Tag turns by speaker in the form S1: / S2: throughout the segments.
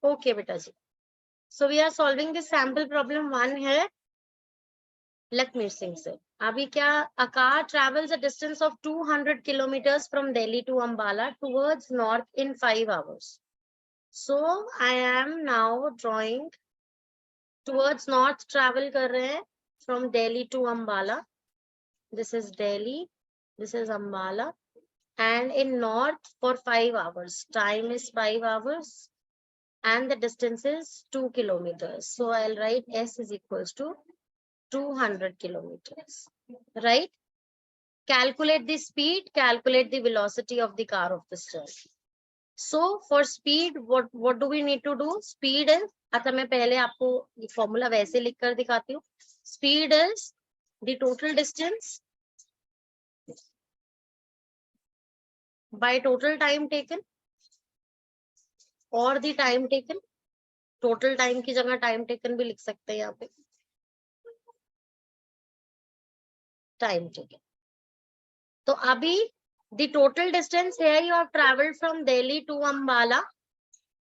S1: Okay बेटा जी, so we are solving this sample problem 1 है लखमीर सिंह से। अभी क्या, a car travels a distance of 200 kilometers from Delhi to Ambala towards north in 5 hours. So I am now drawing towards north, travel कर रहे हैं from Delhi to Ambala. This is Delhi, this is Ambala, and in north for 5 hours. Time is 5 hours and the distance is 2 kilometers. So I'll write S is equals to 200 kilometers, right? Calculate the speed, calculate the velocity of the car of this journey. So for speed, what do we need to do? Speed is, अच्छा मैं पहले आपको ये formula वैसे लिख कर दिखाती हूँ. Speed is the total distance by total time taken or the time taken. Total time की जगह time taken भी लिख सकते हैं यहाँ पे. Time taken. तो अभी the total distance here you have traveled from Delhi to Ambala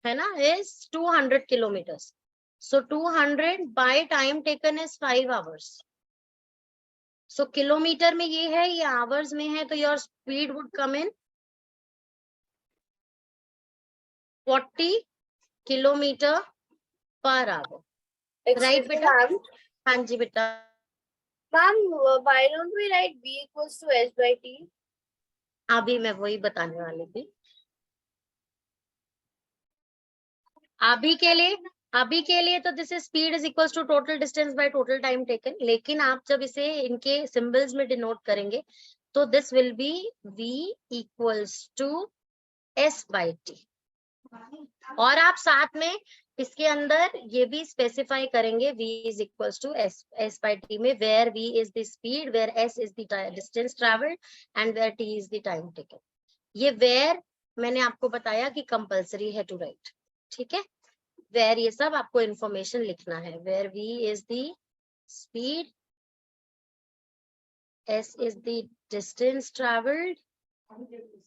S1: है ना, is 200 kilometers. So 200 by time taken is 5 hours. So kilometre में ये है, ये आवर्स में है, तो your speed would come in 40 kilometer per hour. Right बेटा? हाँ जी बेटा.
S2: Ma'am, why don't we write V equals to S by T?
S1: अभी मैं वही बताने वाली थी. अभी के लिए तो this is speed is equals to total distance by total time taken. लेकिन आप जब इसे इनके सिंबल्स में डिनोट करेंगे तो this will be V equals to S by T. और आप साथ में इसके अंदर ये भी स्पेसिफाई करेंगे V is equals to S by T में, where V is the speed, where S is the distance travelled and where T is the time taken. ये वेयर मैंने आपको बताया कि कंपल्सरी है टू राइट. ठीक है, वेयर ये सब आपको इंफॉर्मेशन लिखना है. Where V is the speed, S is the distance travelled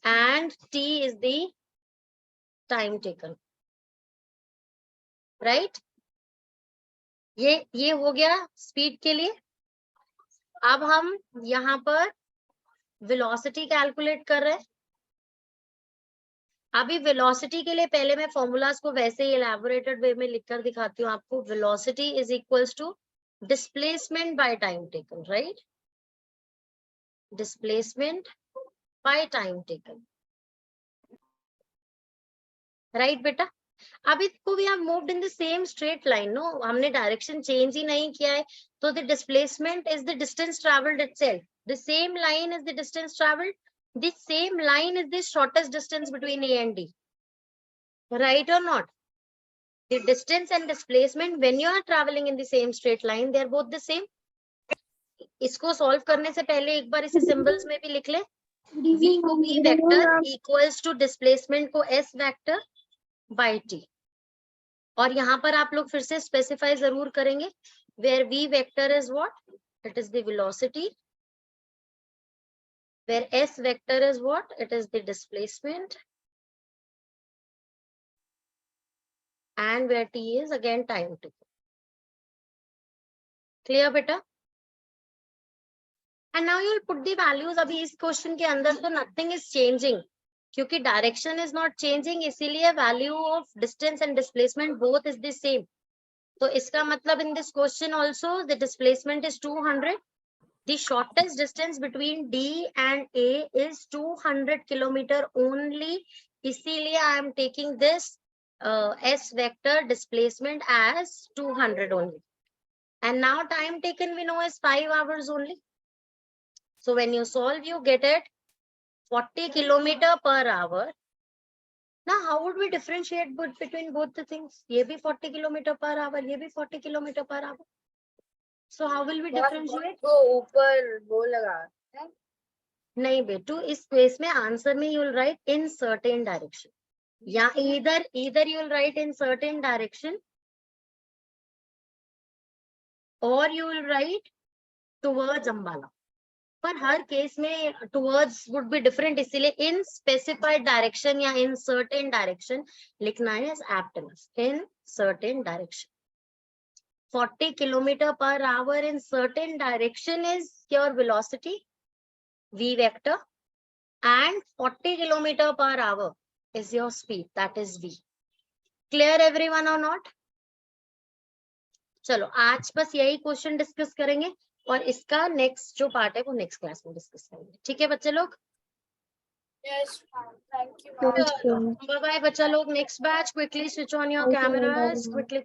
S1: and T is the time taken. Right, ये हो गया स्पीड के लिए. अब हम यहाँ पर वेलोसिटी कैलकुलेट कर रहे हैं. अभी वेलोसिटी के लिए पहले मैं फॉर्मूलाज को वैसे ही एलैबोरेटेड वे में लिखकर दिखाती हूँ आपको. Velocity is equals to displacement by time taken. Right, displacement by time taken. Right बेटा. अभी को we have moved in the same straight line. No, हमने डायरेक्शन चेंज ही नहीं किया है. तो the displacement is the distance travelled itself. The same line is the distance travelled. The same line is the shortest distance between A and D. Right or not? The distance and displacement when you are traveling in the same straight line, they are both the same. इसको solve करने से पहले एक बार इसे symbols में भी लिख ले. V को V vector equals to displacement को S वेक्टर बाय T. और यहाँ पर आप लोग फिर से स्पेसिफाई जरूर करेंगे. Where V vector is what? It is the velocity. Where S vector is what? It is the displacement. And where T is again time taken. Clear beta? And now you'll put the values. अभी इस question के अंदर तो nothing is changing क्योंकि direction is not changing, इसीलिए value of distance and displacement both is the same. तो इसका मतलब in this question also the displacement is 200. The shortest distance between D and A is 200 kilometre only. इसीलिए I am taking this S vector displacement as 200 only. And now time taken we know is 5 hours only. So when you solve, you get it 40 kilometer per hour. Now how would we differentiate between both the things? ये भी 40 kilometer per hour, ये भी 40 kilometer per hour. So how will we differentiate?
S2: वो ऊपर वो लगा
S1: नहीं बेटू, इस केस में आंसर में you will write in certain direction. या either you will write in certain direction or you will write towards Ambala. पर हर केस में टुवर्ड्स वुड बी डिफरेंट, इसीलिए इन स्पेसिफाइड डायरेक्शन या इन सर्टेन डायरेक्शन लिखना है as apt in certain direction. 40 kilometer per hour in certain direction is your velocity, v vector, and 40 kilometer per hour is your speed, that is v. Clear everyone or not? चलो आज बस यही question discuss करेंगे और इसका next जो part है वो नेक्स्ट क्लास में डिस्कस करेंगे. ठीक है बच्चे लोग?
S2: Yes, ma'am. Thank you, ma'am.
S1: Bye bye बच्चा लोग. Next batch, quickly switch on your
S3: Thank you, ma'am.
S1: Cameras, quickly